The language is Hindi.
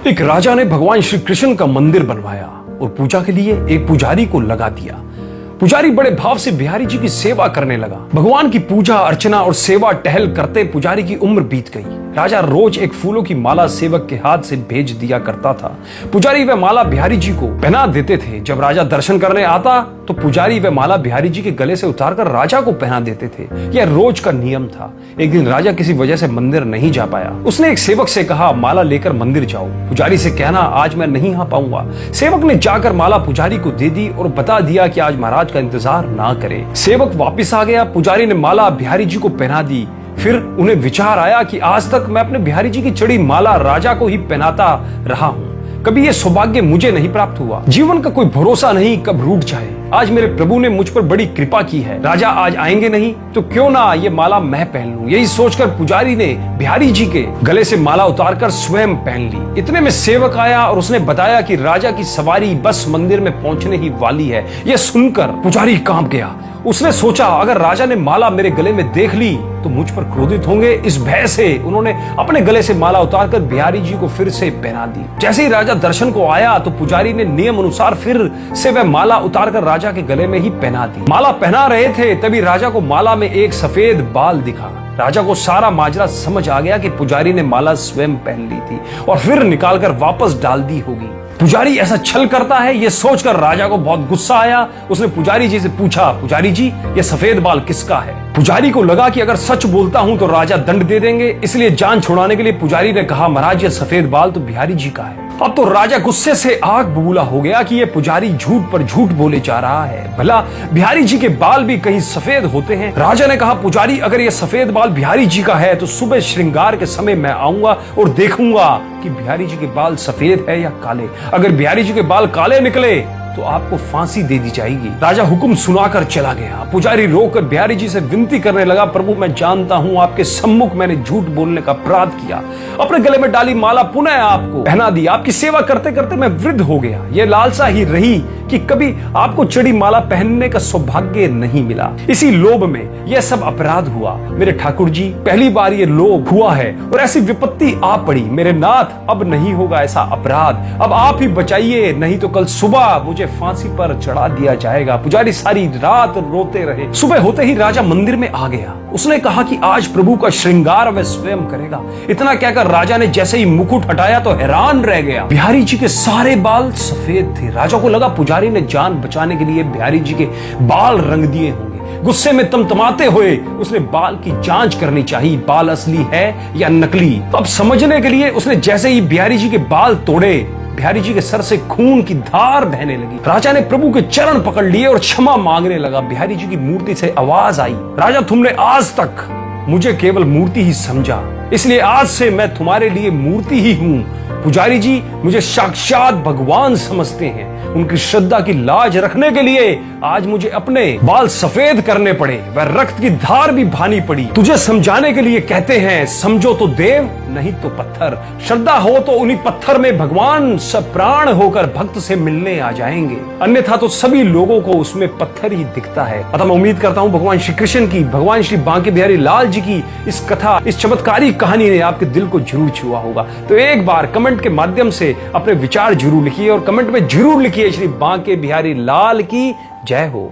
एक राजा ने भगवान श्री कृष्ण का मंदिर बनवाया और पूजा के लिए एक पुजारी को लगा दिया। पुजारी बड़े भाव से बिहारी जी की सेवा करने लगा। भगवान की पूजा अर्चना और सेवा टहल करते पुजारी की उम्र बीत गई। राजा रोज एक फूलों की माला सेवक के हाथ से भेज दिया करता था। पुजारी वह माला बिहारी जी को पहना देते थे। जब राजा दर्शन करने आता तो पुजारी वह माला बिहारी जी के गले से उतारकर राजा को पहना देते थे। यह रोज का नियम था। एक दिन राजा किसी वजह से मंदिर नहीं जा पाया। उसने एक सेवक से कहा, माला लेकर मंदिर जाओ। पुजारी से कहना, आज मैं नहीं आ पाऊंगा। सेवक ने जाकर माला पुजारी को दे दी और बता दिया कि आज महाराज का इंतजार ना करे। सेवक वापिस आ गया। पुजारी ने माला बिहारी जी को पहना दी। फिर उन्हें विचार आया कि आज तक मैं अपने बिहारी जी की चढ़ी माला राजा को ही पहनाता रहा हूँ। कभी यह सौभाग्य मुझे नहीं प्राप्त हुआ। जीवन का कोई भरोसा नहीं कब रूठ जाए। आज मेरे प्रभु ने मुझ पर बड़ी कृपा की है। राजा आज आएंगे नहीं तो क्यों ना ये माला मैं पहन लूं। यही सोचकर पुजारी ने बिहारी जी के गले से माला उतारकर स्वयं पहन ली। इतने में सेवक आया और उसने बताया कि राजा की सवारी बस मंदिर में पहुंचने ही वाली है। यह सुनकर पुजारी कांप गया। उसने सोचा, अगर राजा ने माला मेरे गले में देख ली तो मुझ पर क्रोधित होंगे। इस भय से उन्होंने अपने गले से माला उतारकर बिहारी जी को फिर से पहना दी। जैसे ही राजा दर्शन को आया तो पुजारी ने नियम अनुसार फिर से वह माला उतारकर राजा के गले में ही पहना दी। माला पहना रहे थे तभी राजा को माला में एक सफेद बाल दिखा। राजा को सारा माजरा समझ आ गया कि पुजारी ने माला स्वयं पहन ली थी और फिर निकालकर वापस डाल दी होगी। पुजारी ऐसा छल करता है यह सोचकर राजा को बहुत गुस्सा आया। उसने पुजारी जी से पूछा, पुजारी जी यह सफेद बाल किसका है? पुजारी को लगा कि अगर सच बोलता हूं तो राजा दंड दे देंगे, इसलिए जान छुड़ाने के लिए पुजारी ने कहा, महाराज यह सफेद बाल तो बिहारी जी का है। अब तो राजा गुस्से से आग बबूला हो गया कि यह पुजारी झूठ पर झूठ बोले जा रहा है। भला बिहारी जी के बाल भी कहीं सफेद होते हैं? राजा ने कहा, पुजारी अगर यह सफेद बाल बिहारी जी का है तो सुबह श्रृंगार के समय मैं आऊंगा और देखूंगा कि बिहारी जी के बाल सफेद है या काले। अगर बिहारी जी के बाल काले निकले तो आपको फांसी दे दी जाएगी। राजा हुक्म सुनाकर चला गया। पुजारी रोकर बिहारी जी से विनती करने लगा, प्रभु मैं जानता हूं आपके सम्मुख मैंने झूठ बोलने का अपराध किया। अपने गले में डाली माला पुनः आपको पहना दी। आपकी सेवा करते करते मैं वृद्ध हो गया। यह लालसा ही रही कि कभी आपको चढ़ी माला पहनने का सौभाग्य नहीं मिला। इसी लोभ में यह सब अपराध हुआ। मेरे ठाकुर जी, पहली बार ये लोभ हुआ है और ऐसी विपत्ति आ पड़ी। मेरे नाथ, अब नहीं होगा ऐसा अपराध। अब आप ही बचाइए, नहीं तो कल सुबह मुझे फांसी पर चढ़ा दिया जाएगा। पुजारी सारी रात रोते रहे। सुबह होते ही राजा मंदिर में आ गया। उसने कहा कि आज प्रभु का श्रृंगार वह स्वयं करेगा। इतना कहकर राजा ने जैसे ही मुकुट हटाया तो हैरान रह गया। बिहारी जी के सारे बाल सफेद थे। राजा को लगा पुजारी ने जान बचाने के लिए बिहारी जी के बाल रंग दिए होंगे। गुस्से में तमतमाते हुए उसने बाल की जांच करनी चाहिए, बाल असली है या नकली। तो अब समझने के लिए उसने जैसे ही बिहारी जी के बाल तोड़े, बिहारी जी के सर से खून की धार बहने लगी। राजा ने प्रभु के चरण पकड़ लिए और क्षमा मांगने लगा। बिहारी जी की मूर्ति से आवाज आई, राजा तुमने आज तक मुझे केवल मूर्ति ही समझा, इसलिए आज से मैं तुम्हारे लिए मूर्ति ही हूं। पुजारी जी मुझे साक्षात भगवान समझते हैं। उनकी श्रद्धा की लाज रखने के लिए आज मुझे अपने बाल सफेद करने पड़े, वह रक्त की धार भी भानी पड़ी। तुझे समझाने के लिए कहते हैं, समझो तो देव नहीं तो पत्थर। श्रद्धा हो तो उन्हीं पत्थर में भगवान सप्राण होकर भक्त से मिलने आ जाएंगे, अन्यथा तो सभी लोगों को उसमें पत्थर ही दिखता है। अतः मैं उम्मीद करता हूँ भगवान श्री कृष्ण की, भगवान श्री बांके बिहारी लाल जी की इस कथा, इस चमत्कारी कहानी ने आपके दिल को जरूर छुआ होगा। तो एक बार कमेंट के माध्यम से अपने विचार जरूर लिखिए और कमेंट में जरूर लिखिए, श्री बांके बिहारी लाल की जय हो।